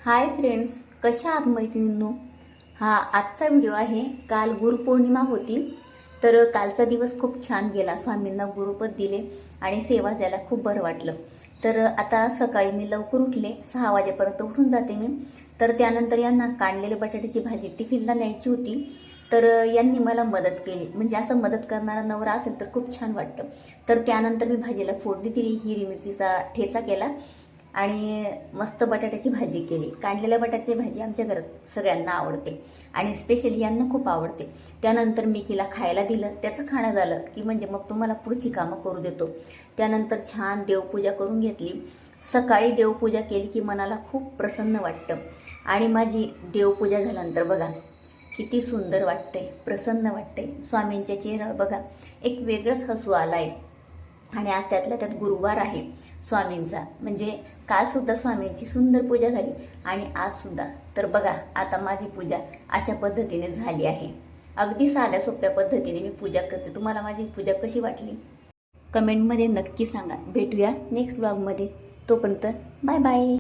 Hi friends, कशा आहात मैत्रिणींनो? हा आजचा व्हिडिओ आहे. काल गुरुपौर्णिमा होती, तर कालचा दिवस खूप छान गेला. स्वामींना गुरुपद दिले आणि सेवा द्यायला खूप बरं वाटलं. तर आता सकाळी मी लवकर उठले, 6 वाजेपर्यंत उठून जाते मी. तर त्यानंतर यांना काढलेले बटाट्याची भाजी टिफिनला न्यायची होती. तर यांनी मला मदत केली. म्हणजे असं मदत करणारा नवरा असेल तर खूप छान वाटतं. तर त्यानंतर मी भाजीला फोडणी दिली, हिरवी मिरचीचा ठेचा केला आणि मस्त बटाट्याची भाजी केली. काढलेल्या बटाट्याची भाजी आमच्या घरात सगळ्यांना आवडते आणि स्पेशली यांना खूप आवडते. त्यानंतर मिकीला खायला दिलं. त्याचं खाणं झालं की म्हणजे मग तुम्हाला पुढची कामं करू देतो. त्यानंतर छान देवपूजा करून घेतली. सकाळी देवपूजा केली की मनाला खूप प्रसन्न वाटतं आणि माझी देवपूजा झाल्यानंतर बघा किती सुंदर वाटते, प्रसन्न वाटते. स्वामींच्या चेहऱ्यावर बघा एक वेगळंच हसू आलं आहे. आणि आज त्यातल्या त्यात गुरुवार आहे स्वामींचा, म्हणजे कालसुद्धा स्वामींची सुंदर पूजा झाली आणि आजसुद्धा. तर बघा आता माझी पूजा अशा पद्धतीने झाली आहे. अगदी साध्या सोप्या पद्धतीने मी पूजा करते. तुम्हाला माझी पूजा कशी वाटली कमेंटमध्ये नक्की सांगा. भेटूया नेक्स्ट ब्लॉगमध्ये. तोपर्यंत बाय बाय.